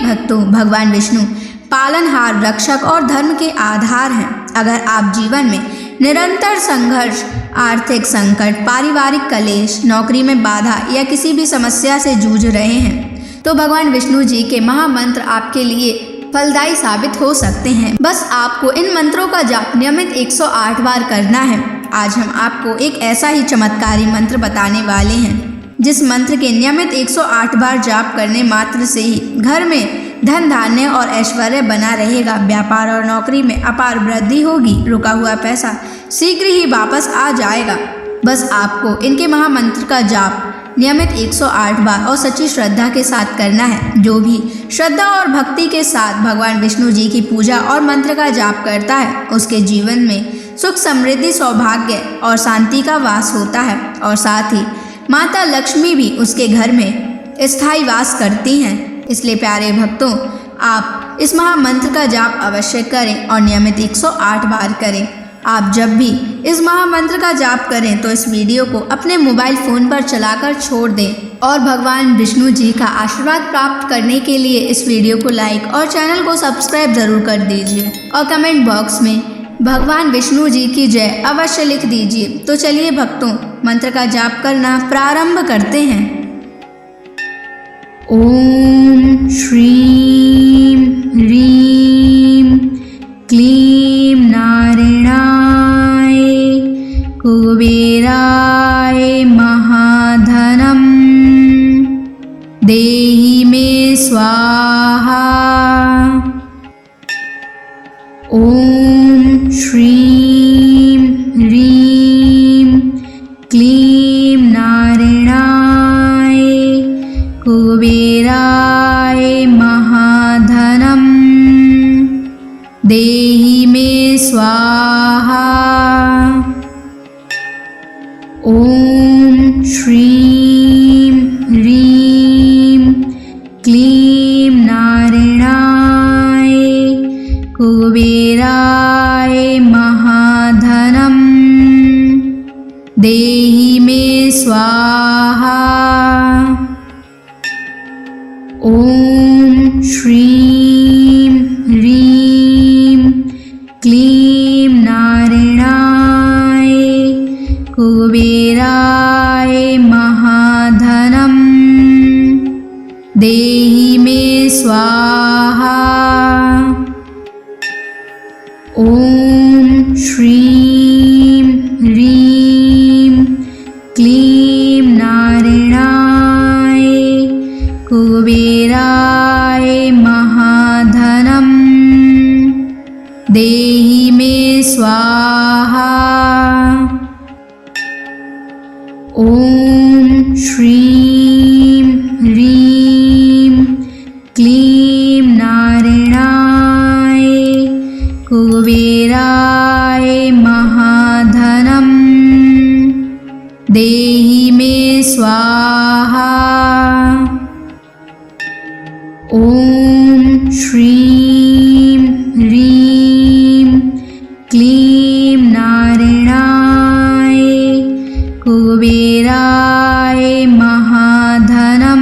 भक्तों, भगवान विष्णु पालनहार, रक्षक और धर्म के आधार हैं। अगर आप जीवन में निरंतर संघर्ष, आर्थिक संकट, पारिवारिक कलेश, नौकरी में बाधा या किसी भी समस्या से जूझ रहे हैं तो भगवान विष्णु जी के महामंत्र आपके लिए फलदायी साबित हो सकते हैं। बस आपको इन मंत्रों का जाप नियमित 108 बार करना है। आज हम आपको एक ऐसा ही चमत्कारी मंत्र बताने वाले हैं जिस मंत्र के नियमित 108 बार जाप करने मात्र से ही घर में धन धान्य और ऐश्वर्य बना रहेगा। व्यापार और नौकरी में अपार वृद्धि होगी। रुका हुआ पैसा शीघ्र ही वापस आ जाएगा। बस आपको इनके महामंत्र का जाप नियमित 108 बार और सच्ची श्रद्धा के साथ करना है। जो भी श्रद्धा और भक्ति के साथ भगवान विष्णु जी की पूजा और मंत्र का जाप करता है उसके जीवन में सुख, समृद्धि, सौभाग्य और शांति का वास होता है और साथ ही माता लक्ष्मी भी उसके घर में स्थायी वास करती हैं। इसलिए प्यारे भक्तों, आप इस महामंत्र का जाप अवश्य करें और नियमित 108 बार करें। आप जब भी इस महामंत्र का जाप करें तो इस वीडियो को अपने मोबाइल फ़ोन पर चलाकर छोड़ दें और भगवान विष्णु जी का आशीर्वाद प्राप्त करने के लिए इस वीडियो को लाइक और चैनल को सब्सक्राइब ज़रूर कर दीजिए और कमेंट बॉक्स में भगवान विष्णु जी की जय अवश्य लिख दीजिए। तो चलिए भक्तों, मंत्र का जाप करना प्रारंभ करते हैं। ओम श्रीं ह्रीं क्लीं नारायणाय कुबेराय महाधनं देहि मे स्वाहा। ओम श्रीं ह्रीं क्लीं नारायणाय कुबेराय महाधनं देहि मे स्वाहा। ओम श्रीं ह्रीं क्लीं नारायणाय कुबेराय महाधनं देहि मे स्वाहा। ओम श्रीं ह्रीं क्लीं नारायणाय कुबेराय महाधनं देहि मे स्वाहा। ओम श्रीं ह्रीं क्लीं नारायणाय कुबेराय महाधनं देहि मे स्वाहा। ओम श्रीं ह्रीं क्लीं नारायणाय कुबेराय महाधनं देहि मे स्वाहा। ओम श्रीं ह्रीं क्लीं नारायणाय कुबेराय महाधनं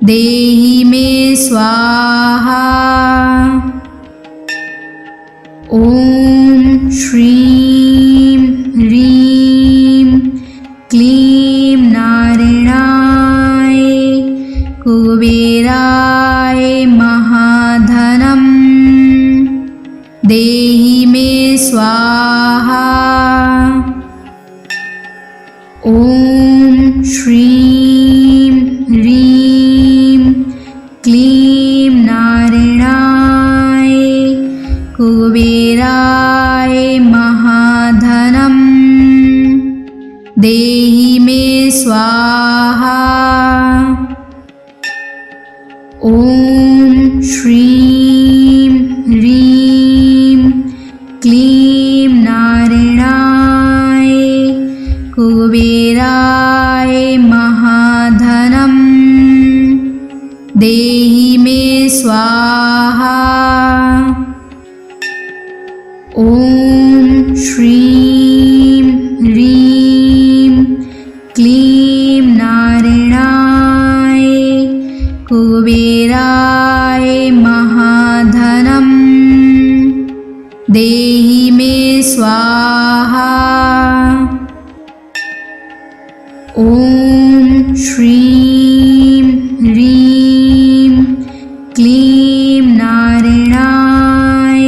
देहि मे स्वाहा। ओम श्रीं ह्रीं क्लीं नारायणाय कुबेराय महाधनं देहि मे स्वाहा। ओम श्रीं ह्रीं क्लीं नारायणाय कुबेराय महाधनं देहि मे स्वाहा। ओम श्रीं ह्रीं क्लीं नारायणाय कुबेराय महाधनं देहि मे स्वाहा। ओम श्रीं ह्रीं क्लीं नारायणाय कुबेराय स्वाहा। ॐ श्रीं ह्रीं क्लीं नारायणाय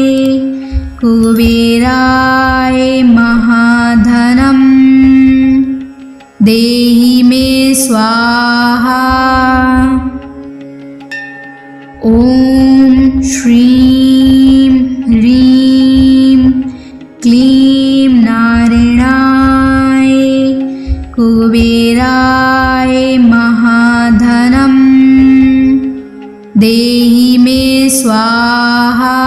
कुबेराय महाधनं देहि मे स्वाहा। ॐ श्रीं ह्रीं क्लीं नारायणाय कुबेराय महाधनं देहि मे स्वाहा।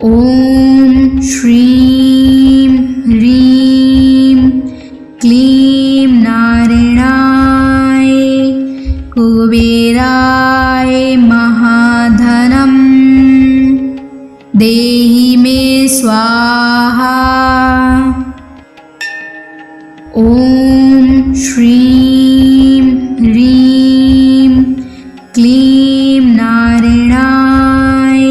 ॐ श्रीं ह्रीं क्लीं नारायणाय कुबेराय महाधनं देहि मे स्वाहा। ॐ श्रीं ह्रीं क्लीं नारायणाय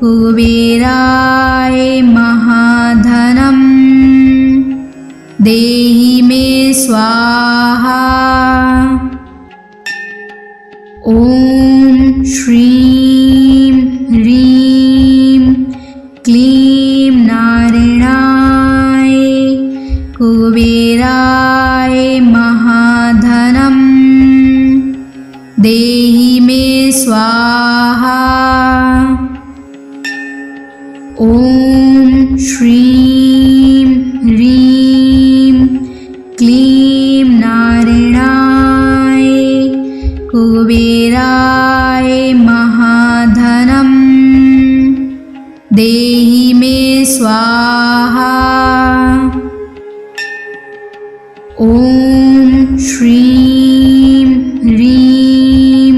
कुबेराय महाधनं देहि मे स्वाहा। ॐ श्रीं ह्रीं क्लीं नारायणाय कुबेराय महाधनं देहि मे स्वाहा। ॐ श्रीं ह्रीं क्लीं नारायणाय कुबेराय महाधनं देहि मे स्वाहा। ॐ श्रीं ह्रीं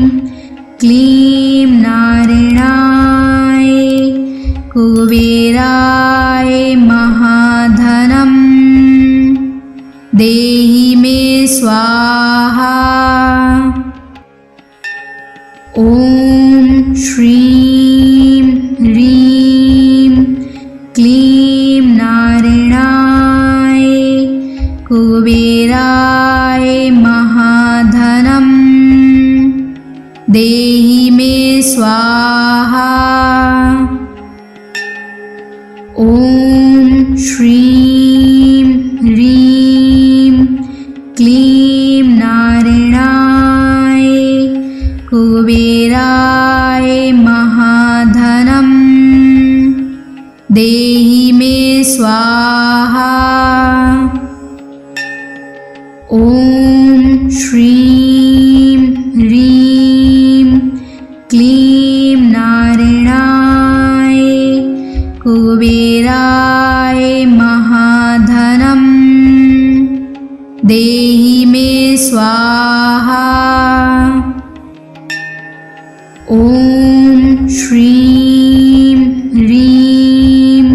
क्लीं नारायणाय कुबेराय महाधनं देहि मे स्वाहा। ॐ श्रीं ह्रीं क्लीं नारायणाय कुबेराय महाधनं देहि मे स्वाहा। ॐ श्रीं ह्रीं क्लीं नारायणाय कुबेराय महाधनं देहि मे स्वाहा। ॐ श्रीं ह्रीं क्लीं नारायणाय कुबेराय महाधनं देहि मे स्वाहा। ॐ श्रीं ह्रीं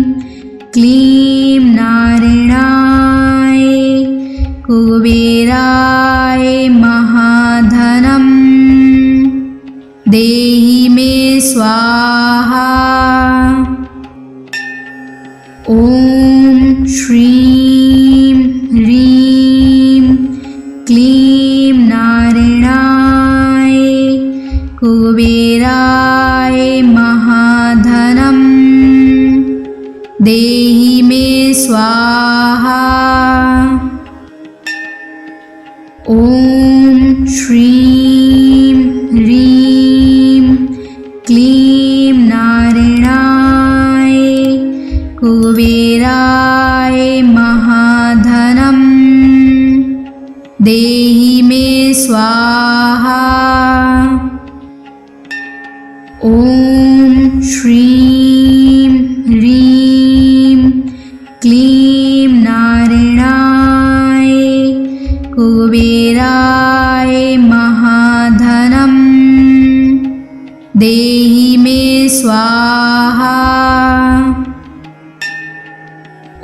क्लीं नारायणाय कुबेराय महाधनं देहि मे स्वाहा। ॐ श्रीं ह्रीं क्लीं नारायणाय कुबेराय महाधनं देहि मे स्वाहा। ॐ श्रीं ह्रीं क्लीं नारायणाय कुबेराय महाधनं देहि मे स्वाहा। ॐ श्रीं ह्रीं क्लीं नारायणाय कुबेराय महाधनं देहि मे स्वाहा।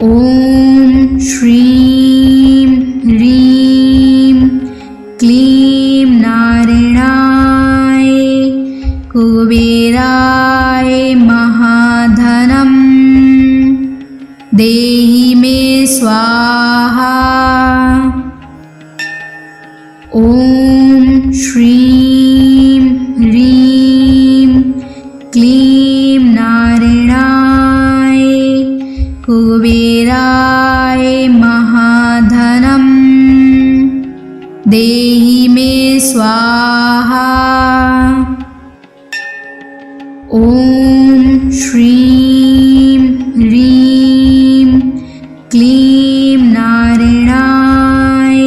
ॐ श्रीं ह्रीं क्लीं नारायणाय कुबेराय महाधनं देहि मे स्वाहा। ॐ श्रीं ह्रीं क्लीं नारायणाय कुबेराय महाधनं देहि मे स्वाहा। ॐ श्रीं ह्रीं क्लीं नारायणाय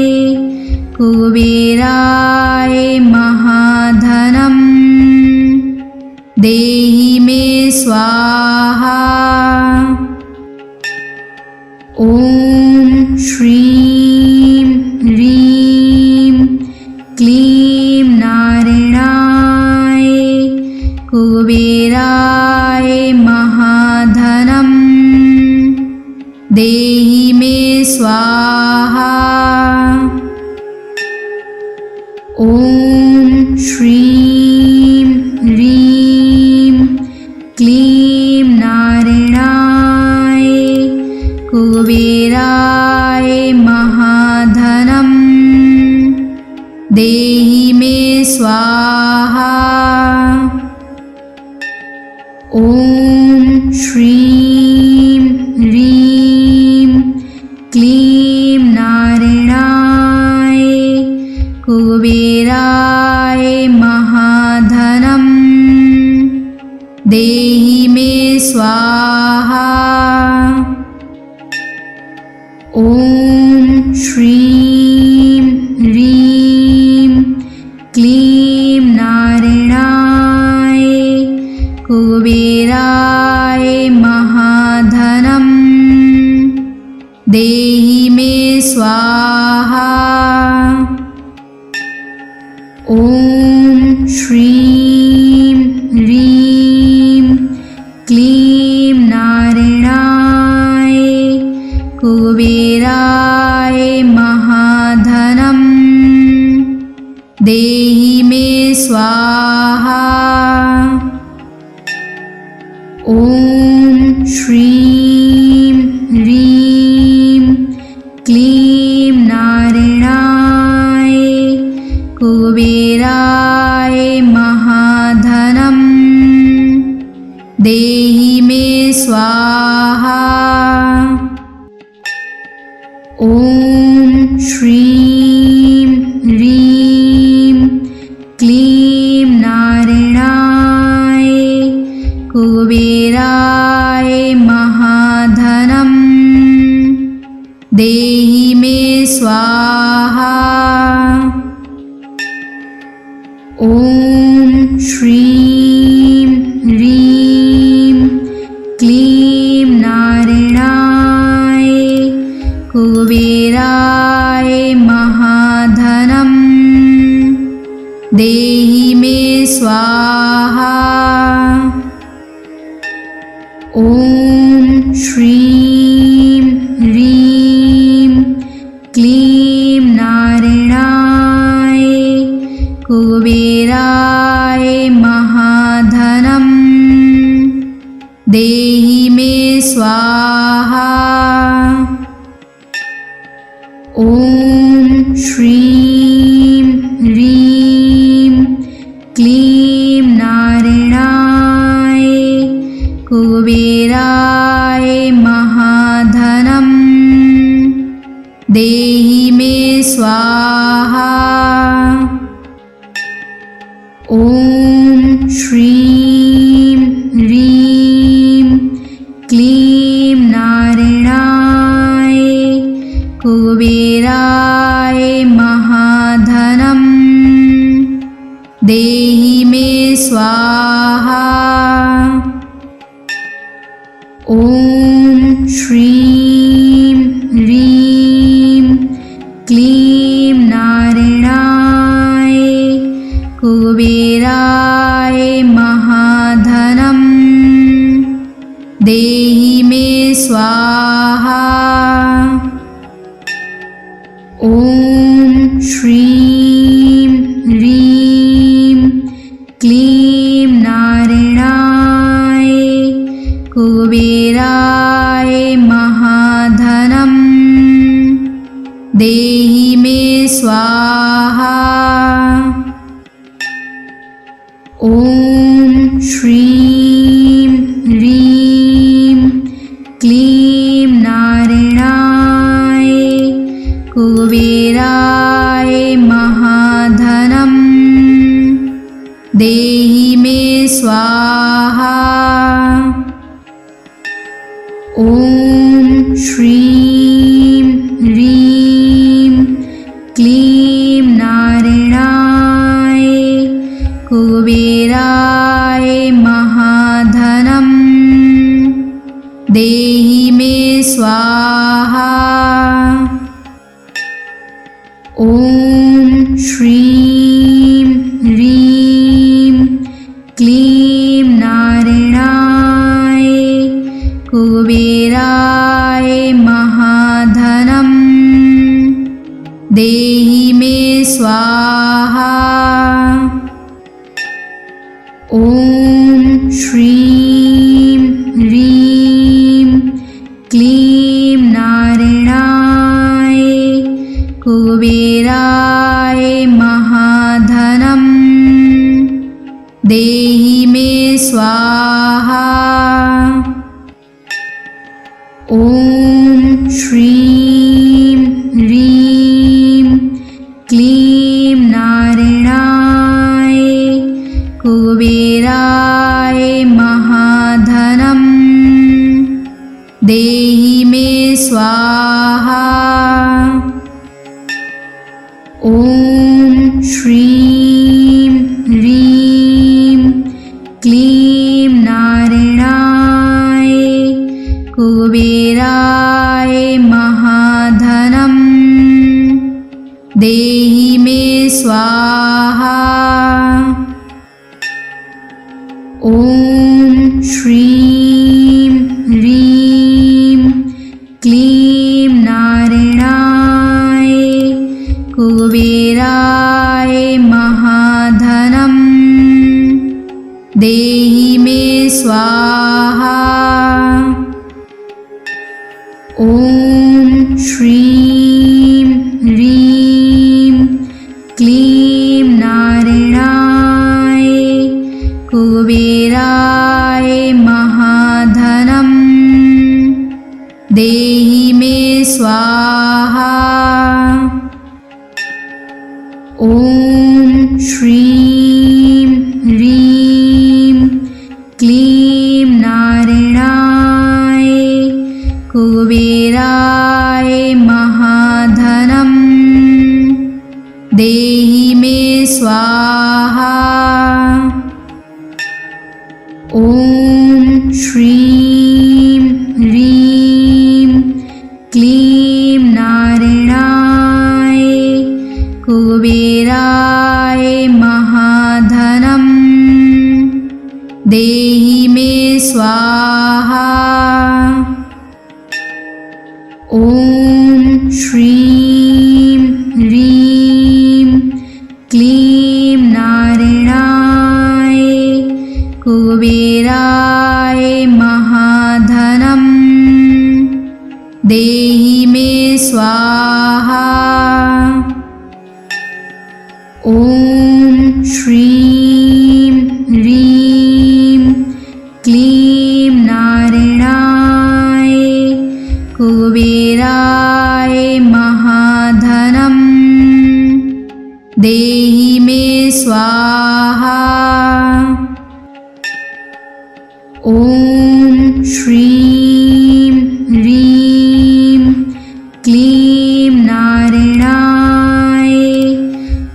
कुबेराय महाधनं देहि मे स्वाहा। ॐ श्रीं ह्रीं क्लीं नारायणाय कुबेराय महाधनं देहि मे स्वाहा। ॐ श्रीं ह्रीं क्लीं नारायणाय कुबेराय महाधनं देहि मे स्वाहा। ॐ श्रीं ह्रीं क्लीं नारायणाय कुबेराय महाधनं देहि मे स्वाहा। ॐ श्रीं ह्रीं क्लीं नारायणाय कुबेराय महाधनं देहि मे स्वाहा। ॐ श्रीं ह्रीं क्लीं नारायणाय कुबेराय महाधनं देहि मे स्वाहा। ॐ श्रीं ह्रीं क्लीं नारायणाय कुबेराय महाधनं देहि मे स्वाहा। ॐ श्रीं ह्रीं क्लीं नारायणाय कुबेराय महाधनं देहि मे स्वाहा। ॐ श्रीं ह्रीं क्लीं नारायणाय कुबेराय महाधनं देहि मे स्वाहा। ॐ श्रीं ह्रीं क्लीं नारायणाय कुबेराय महाधनं देहि मे स्वाहा। ॐ श्रीं ह्रीं क्लीं नारायणाय कुबेराय महाधनं देहि मे स्वाहा। ॐ श्रीं ह्रीं क्लीं नारायणाय कुबेराय महाधनं देहि मे स्वाहा। ॐ श्रीं ह्रीं क्लीं नारायणाय कुबेराय महाधनं देहि मे स्वाहा। ॐ श्रीं ह्रीं क्लीं नारायणाय कुबेराय महाधनम् देहि मे स्वाहा। ॐ श्रीं ह्रीं क्लीं नारायणाय कुबेराय महाधनम् देहि मे स्वाहा। ॐ श्रीं ह्रीं क्लीं नारायणाय कुबेराय महाधनम् देहि मे स्वाहा। ॐ श्रीं ह्रीं क्लीं नारायणाय कुबेराय महाधनम् देहि मे स्वाहा। ॐ श्रीं ह्रीं क्लीं नारायणाय कुबेराय महाधनम् देहि मे स्वाहा। ॐ श्रीं ह्रीं क्लीं नारायणाय कुबेराय महाधनम् देहि मे स्वाहा। ॐ श्रीं ह्रीं क्लीं नारायणाय कुबेराय महाधनम् देहि मे स्वाहा। ॐ श्रीं ह्रीं क्लीं नारायणाय कुबेराय महाधनम् देहि मे स्वाहा। ॐ श्रीं ह्रीं क्लीं नारायणाय कुबेराय महाधनम् देहि मे स्वाहा। ॐ श्रीं ह्रीं क्लीं नारायणाय कुबेराय महाधनम् देहि मे स्वाहा। ॐ श्रीं ह्रीं क्लीं नारायणाय कुबेराय महाधनम् देहि मे स्वाहा। ॐ श्रीं ह्रीं क्लीं नारायणाय कुबेराय महाधनम् देहि मे स्वाहा। ॐ श्रीं ह्रीं क्लीं नारायणाय कुबेराय महाधनम् देहि मे स्वाहा। ॐ श्रीं ह्रीं क्लीं नारायणाय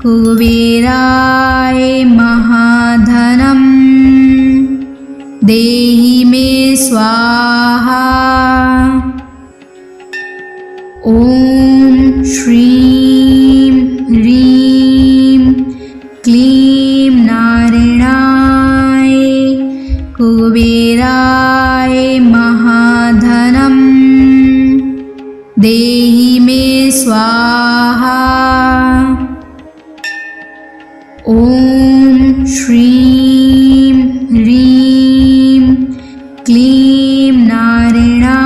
कुबेराय महाधनम् देहि मे स्वाहा। ॐ श्रीं ह्रीं क्लीं नारायणाय कुबेराय महाधनम् देहि मे स्वाहा। ॐ श्रीं ह्रीं क्लीं नारायणाय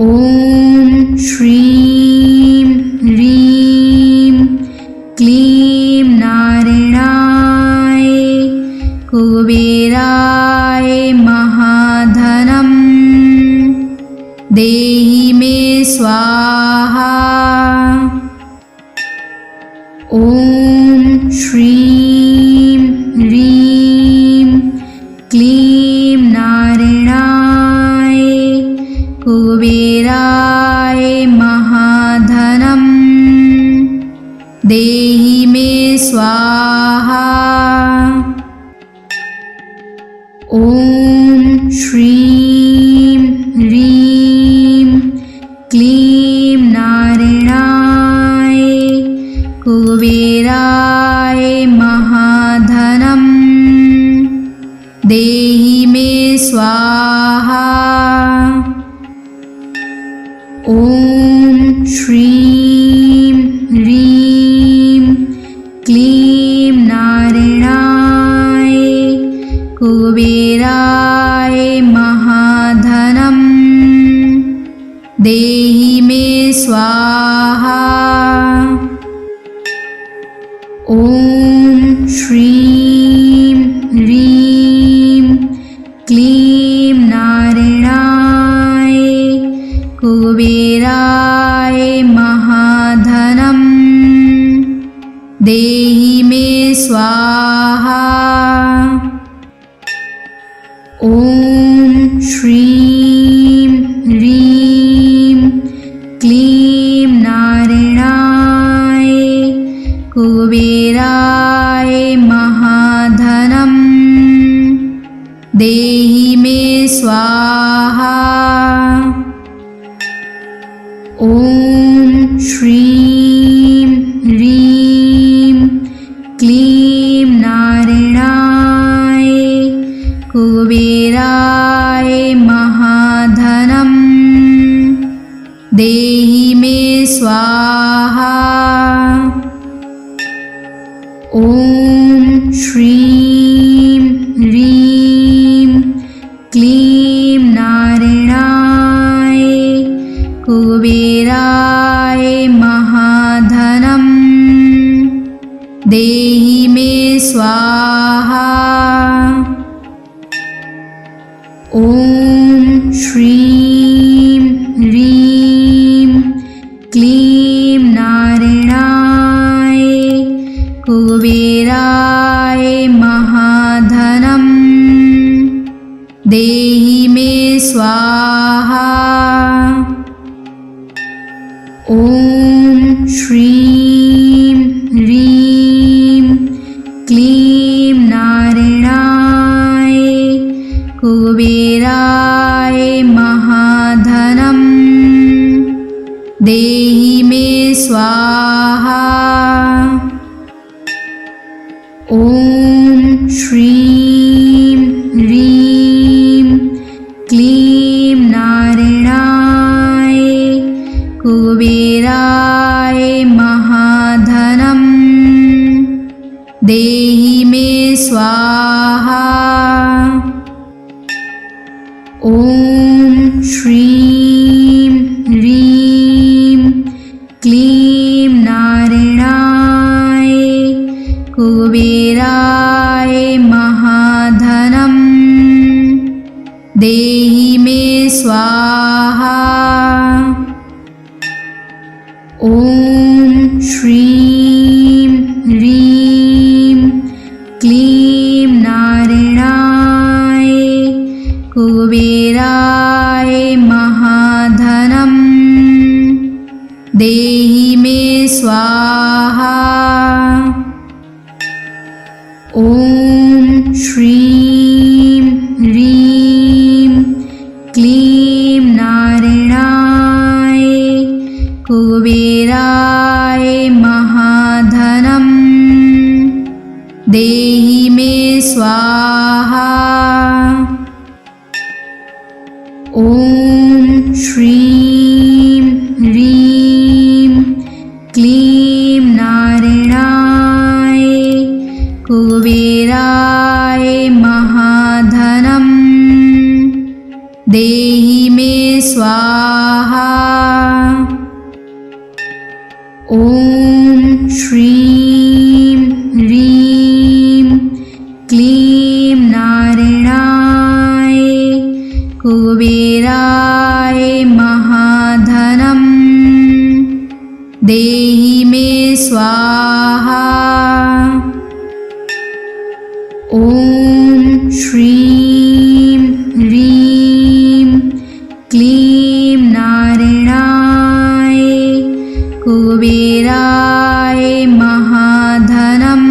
ॐ श्रीं ह्रीं क्लीं नारायणाय कुबेराय महाधनं देहि मे स्वाहा। ॐ श्रीं ह्रीं क्लीं नारायणाय कुबेराय महाधनं देहि मे स्वाहा। ॐ श्रीं ह्रीं क्लीं नारायणाय कुबेराय महाधनं देहि मे स्वाहा। ॐ श्रीं ह्रीं क्लीं नारायणाय कुबेराय महाधनं देहि मे स्वाहा। ॐ श्रीं ह्रीं क्लीं नारायणाय कुबेराय महाधनं देहि मे स्वाहा। ॐ श्रीं ह्रीं क्लीं नारायणाय कुबेराय महाधनं देहि मे स्वाहा। ॐ श्रीं ह्रीं क्लीं नारायणाय कुबेराय महाधनं देहि मे स्वाहा। ॐ श्रीं ह्रीं क्लीं नारायणाय कुबेराय महाधनं देहि मे स्वाहा। ॐ श्रीं ह्रीं क्लीं नारायणाय कुबेराय महाधनं देहि मे स्वाहा। ॐ श्रीं ह्रीं क्लीं नारायणाय कुबेराय महाधनं देहि मे स्वाहा। ॐ श्रीं ह्रीं क्लीं नारायणाय कुबेराय महाधनं देहि मे स्वाहा। ॐ श्रीं ह्रीं क्लीं नारायणाय कुबेराय महाधनं देहि मे स्वाहा। ॐ श्रीं ह्रीं क्लीं नारायणाय कुबेराय महाधनं देहि मे स्वाहा। ॐ श्रीं ह्रीं क्लीं नारायणाय कुबेराय महाधनं देहि मे स्वाहा। ॐ श्रीं ह्रीं क्लीं नारायणाय कुबेराय महाधनं देहि मे स्वाहा। ॐ श्रीं ह्रीं क्लीं नारायणाय कुबेराय महाधनं देहि मे स्वाहा। ॐ श्रीं ह्रीं क्लीं नारायणाय कुबेराय महाधनं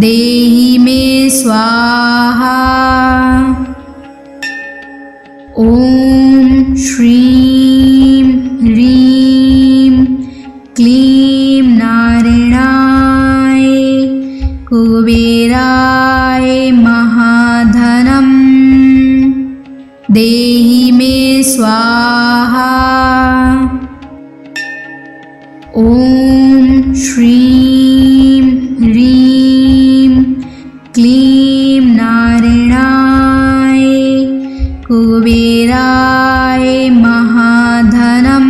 देहि मे स्वाहा। ॐ श्रीं ह्रीं क्लीं नारायणाय कुबेराय महाधनं देहि मे स्वाहा। ॐ श्रीं ह्रीं क्लीं नारायणाय कुबेराय महाधनं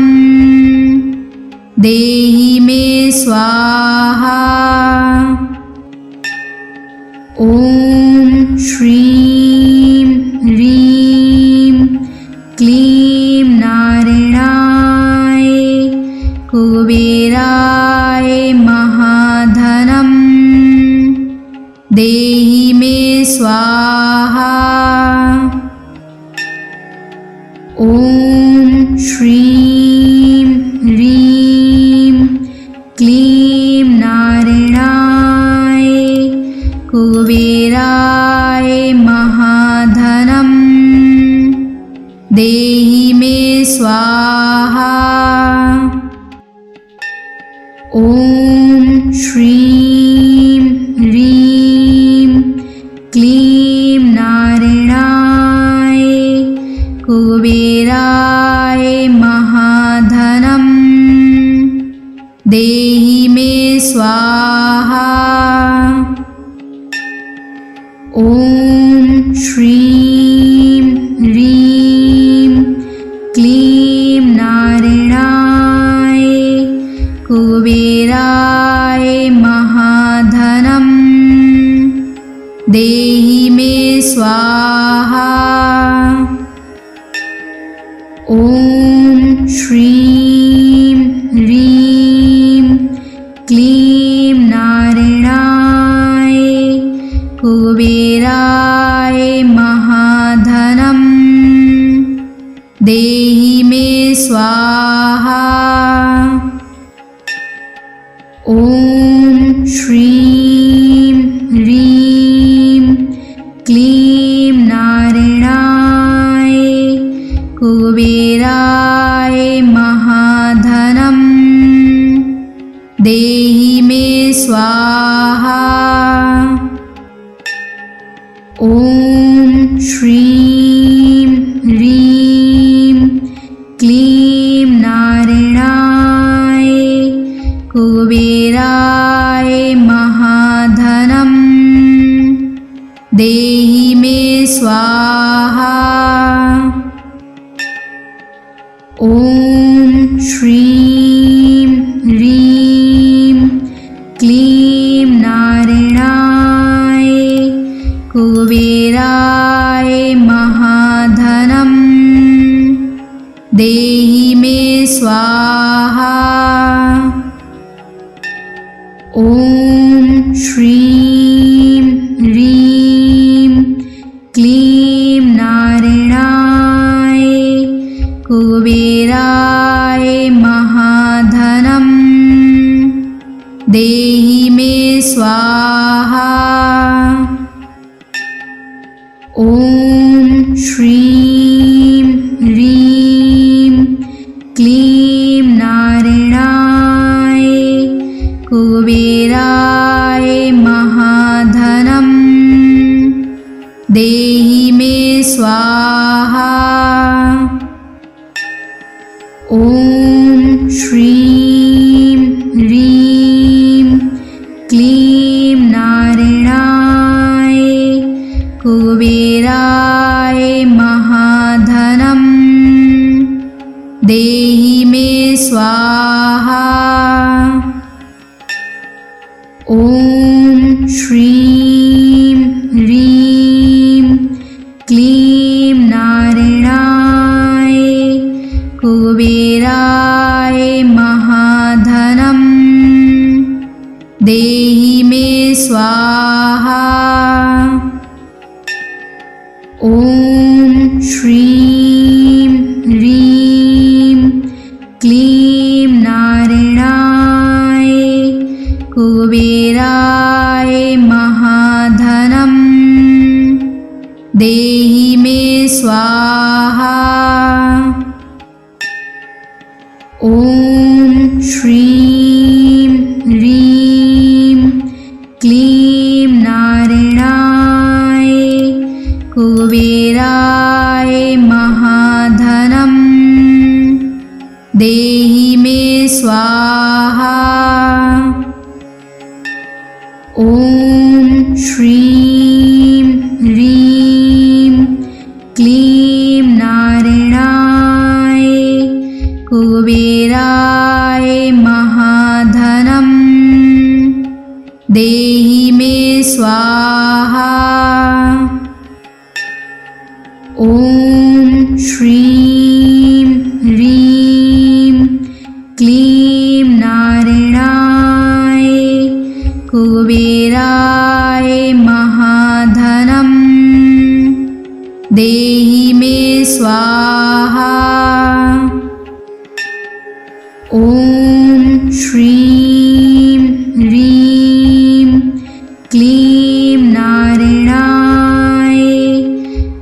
देहि मे स्वाहा। ॐ श्रीं ह्रीं क्लीं नारायणाय कुबेराय महाधनं देहि मे स्वाहा। ॐ श्रीं ह्रीं क्लीं नारायणाय कुबेराय महाधनं देहि मे स्वाहा। ॐ श्रीं ह्रीं क्लीं नारायणाय कुबेराय महाधनं देहि मे स्वाहा। ॐ श्रीं ह्रीं क्लीं नारायणाय कुबेराय महाधनं देहि मे स्वाहा। ॐ श्रीं ह्रीं क्लीं नारायणाय कुबेराय महाधनं देहि मे स्वाहा। ॐ श्रीं ह्रीं क्लीं नारायणाय कुबेराय महाधनं देहि मे स्वाहा। ॐ श्रीं ह्रीं क्लीं नारायणाय कुबेराय महाधनं देहि मे स्वाहा। ॐ श्रीं ह्रीं क्लीं नारायणाय कुबेराय महाधनं देहि मे स्वाहा। ॐ श्रीं ह्रीं क्लीं नारायणाय कुबेराय महाधनं देहि मे स्वाहा। ॐ श्रीं ह्रीं क्लीं नारायणाय कुबेराय महाधनं देहि मे स्वाहा। ॐ श्रीं ह्रीं क्लीं नारायणाय कुबेराय महाधनं देहि मे स्वाहा। ॐ श्रीं ह्रीं क्लीं नारायणाय कुबेराय महाधनं देहि मे स्वाहा। ॐ श्रीं ह्रीं क्लीं नारायणाय कुबेराय महाधनं देहि मे स्वाहा। ॐ श्रीं ह्रीं क्लीं नारायणाय कुबेराय महाधनं देहि मे स्वाहा। ॐ श्रीं ह्रीं क्लीं नारायणाय कुबेराय महाधनं देहि मे स्वाहा। ॐ श्रीं ह्रीं क्लीं नारायणाय कुबेराय महाधनं देहि मे स्वाहा। ॐ श्रीं ह्रीं क्लीं नारायणाय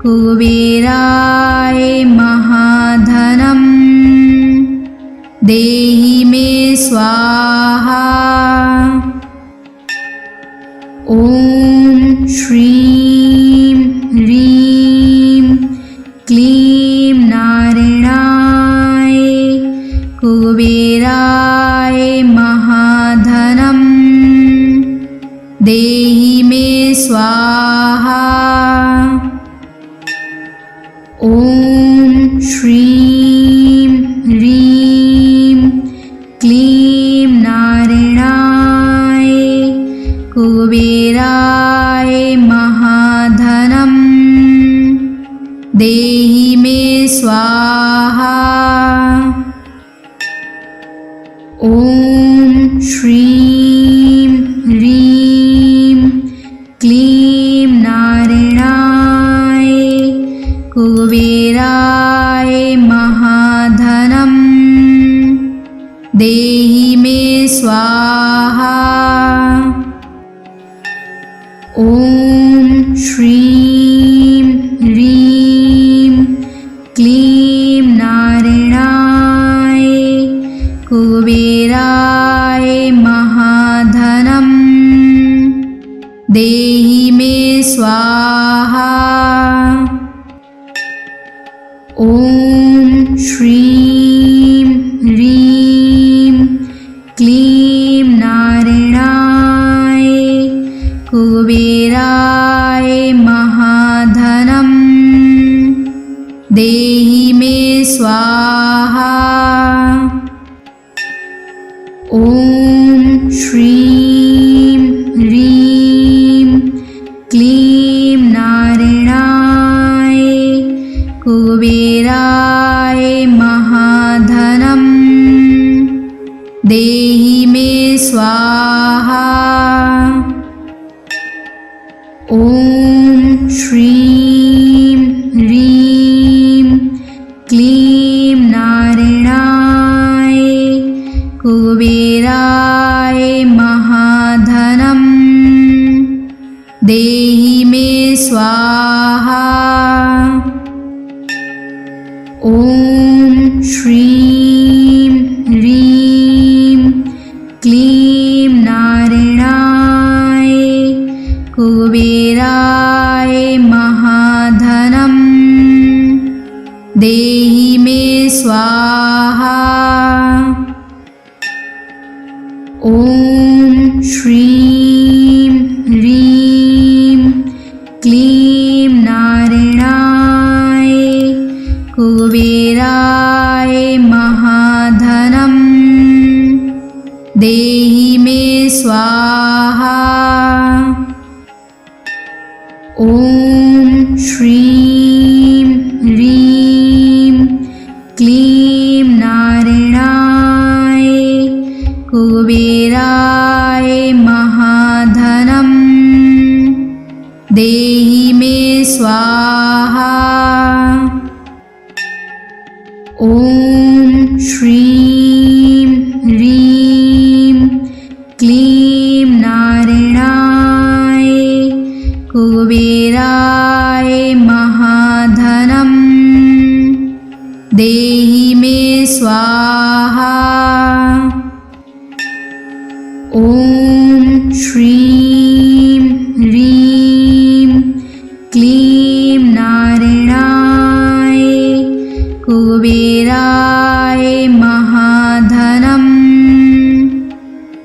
कुबेराय महाधनं देहि मे स्वाहा। ॐ श्रीं ह्रीं क्लीं नारायणाय कुबेराय महाधनं देहि मे स्वाहा। ॐ श्रीं ह्रीं क्लीं नारायणाय कुबेराय महाधनं देहि मे स्वाहा। ॐ श्रीं ह्रीं क्लीं नारायणाय कुबेराय महाधनं देहि मे स्वाहा। ॐ श्रीं ह्रीं क्लीं नारायणाय कुबेराय महाधनं देहि मे स्वाहा। ॐ श्रीं ह्रीं क्लीं नारायणाय कुबेराय महाधनं देहि मे स्वाहा। ॐ श्रीं ह्रीं क्लीं नारायणाय कुबेराय महाधनं देहि मे स्वाहा। ॐ श्रीं ह्रीं क्लीं नारायणाय कुबेराय महाधनं देहि मे स्वाहा। ॐ श्रीं ह्रीं क्लीं नारायणाय कुबेराय महाधनं देहि मे स्वाहा। ॐ श्रीं ह्रीं क्लीं नारायणाय कुबेराय स्वाहा। ॐ श्रीं ह्रीं क्लीं नारायणाय कुबेराय महाधनं देहि मे स्वाहा। ॐ श्रीं ह्रीं क्लीं नारायणाय कुबेराय महाधनं देहि मे स्वाहा। ॐ श्रीं ह्रीं क्लीं नारायणाय कुबेराय महाधनं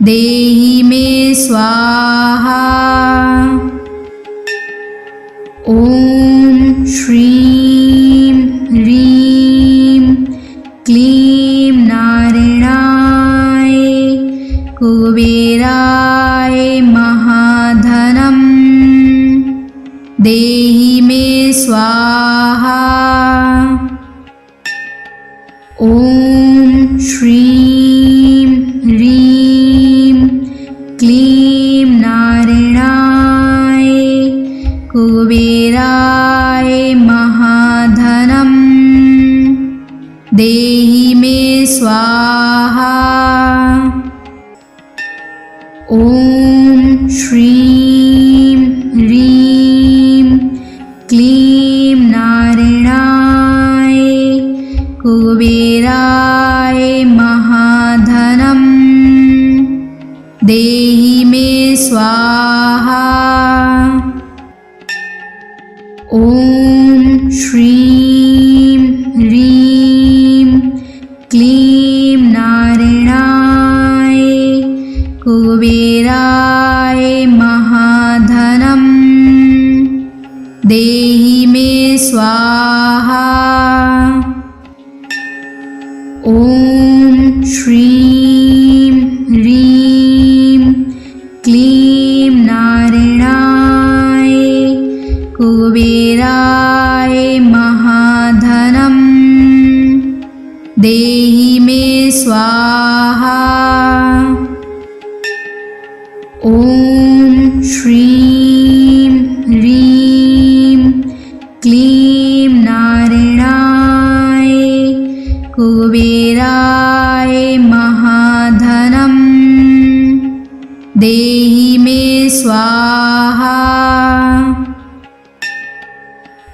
देहि मे स्वाहा। ॐ श्रीं ह्रीं क्लीं नारायणाय कुबेराय महाधनं देहि मे स्वाहा। ॐ श्रीं ह्रीं क्लीं नारायणाय कुबेराय महाधनं देहि मे स्वाहा। ॐ श्रीं ह्रीं क्लीं नारायणाय कुबेराय महाधनं देहि मे स्वाहा। ॐ श्रीं ह्रीं क्लीं नारायणाय कुबेराय महाधनं देहि मे स्वाहा। ॐ श्रीं ह्रीं क्लीं नारायणाय कुबेराय महाधनं देहि मे स्वाहा। ॐ श्रीं ह्रीं क्लीं नारायणाय कुबेराय महाधनं देहि मे स्वाहा।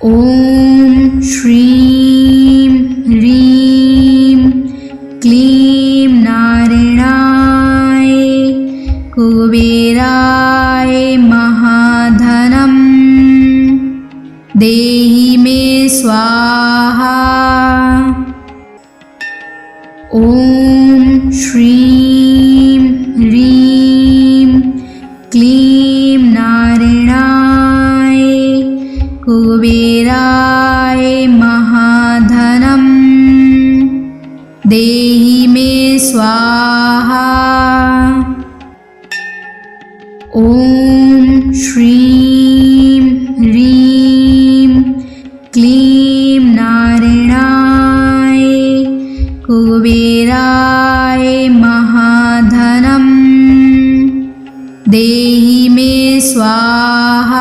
ॐ श्रीं ह्रीं क्लीं नारायणाय कुबेराय महाधनं देहि मे स्वाहा। ॐ श्रीं ह्रीं क्लीं नारायणाय कुबेराय महाधनं देहि मे स्वाहा। ॐ श्रीं ह्रीं क्लीं नारायणाय कुबेराय महाधनं देहि मे स्वाहा।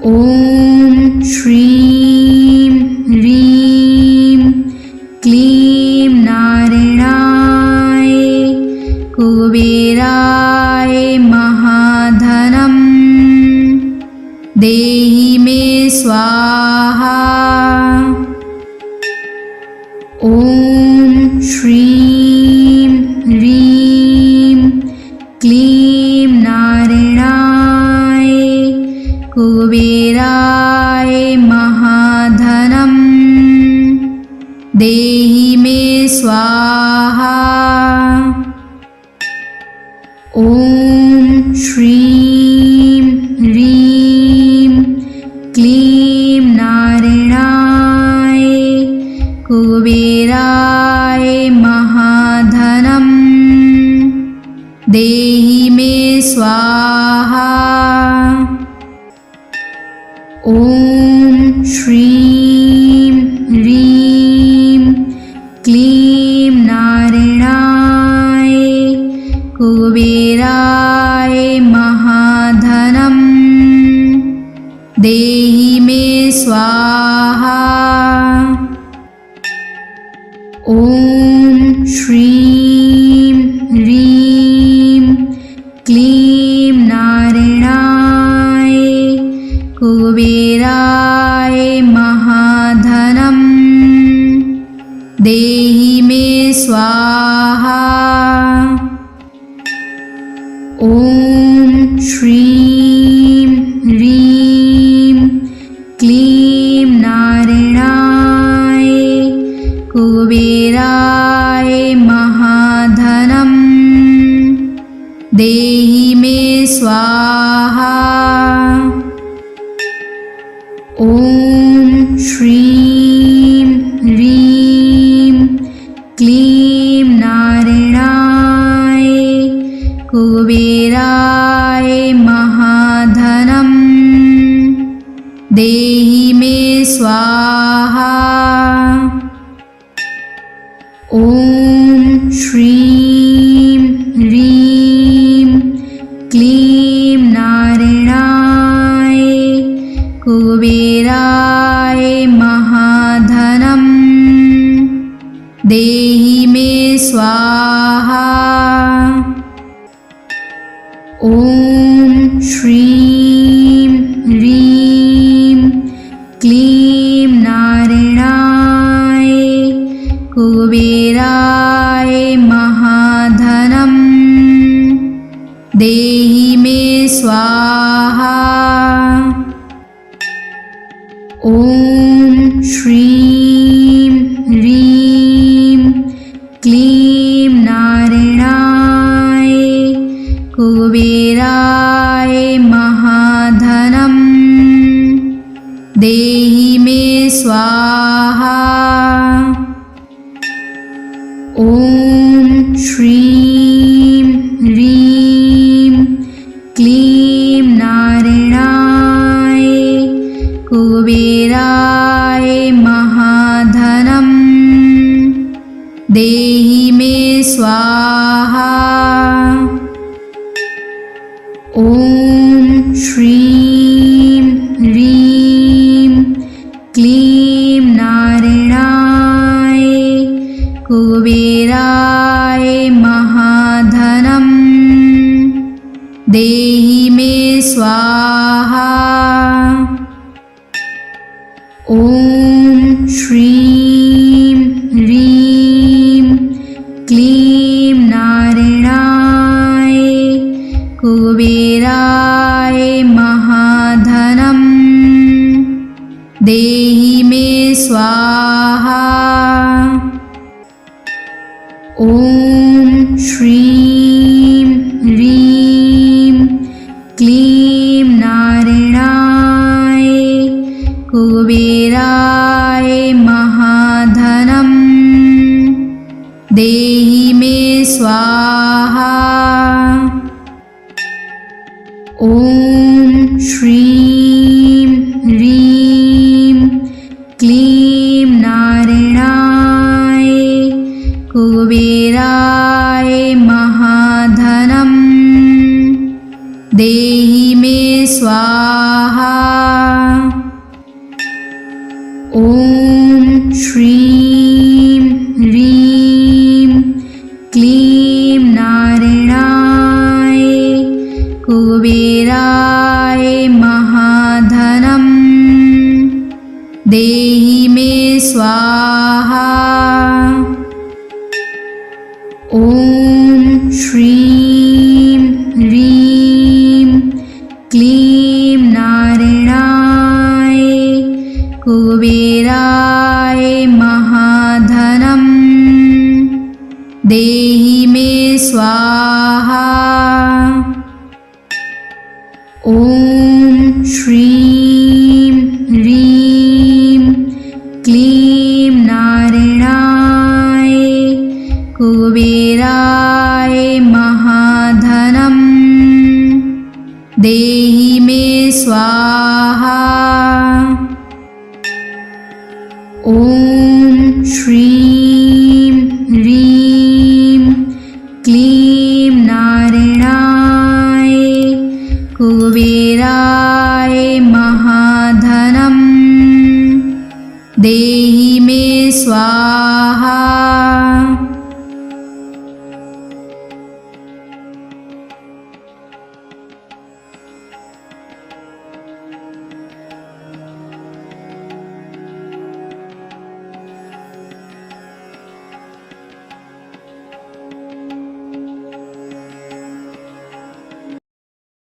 ॐ श्रीं ह्रीं क्लीं नारायणाय कुबेराय महाधनं देहि मे स्वाहा। ॐ श्रीं ह्रीं क्लीं नारायणाय कुबेराय महाधनं देहि मे स्वाहा। ॐ श्रीं ह्रीं क्लीं नारायणाय कुबेराय महाधनं मे स्वाहा। ॐ श्रीं ह्रीं क्लीं नारायणाय कुबेराय महाधनं देहि मे स्वाहा। ॐ श्रीं ह्रीं क्लीं नारायणाय कुबेराय महाधनं देहि मे स्वाहा। ॐ श्रीं ह्रीं क्लीं नारायणाय कुबेराय महाधनं देहि मे स्वाहा। ॐ श्रीं ह्रीं क्लीं नारायणाय कुबेराय महाधनं देहि मे स्वाहा। ॐ श्रीं ह्रीं क्लीं नारायणाय कुबेराय महाधनं देहि मे स्वाहा। ॐ श्रीं ह्रीं क्लीं नारायणाय कुबेराय महाधनं देहि मे स्वाहा। ॐ श्रीं ह्रीं क्लीं नारायणाय कुबेराय महाधनं देहि मे स्वाहा। ॐ श्रीं ह्रीं क्लीं नारायणाय कुबेराय महाधनं देहि मे स्वाहा। ॐ श्रीं ह्रीं क्लीं नारायणाय कुबेराय महाधनं देहि मे स्वाहा। ॐ श्रीं ह्रीं क्लीं नारायणाय कुबेराय महाधनं देहि मे स्वाहा। ॐ श्रीं ह्रीं क्लीं नारायणाय कुबेराय महाधनं देहि मे स्वाहा। ॐ श्रीं ह्रीं क्लीं नारायणाय कुबेराय महाधनं देहि मे स्वाहा। ॐ श्रीं ह्रीं क्लीं नारायणाय कुबेराय महाधनं देहि मे स्वाहा। ॐ श्रीं ह्रीं क्लीं नारायणाय कुबेराय महाधनं देहि मे स्वाहा। ॐ श्रीं ह्रीं क्लीं नारायणाय कुबेराय महाधनं स्वाहा।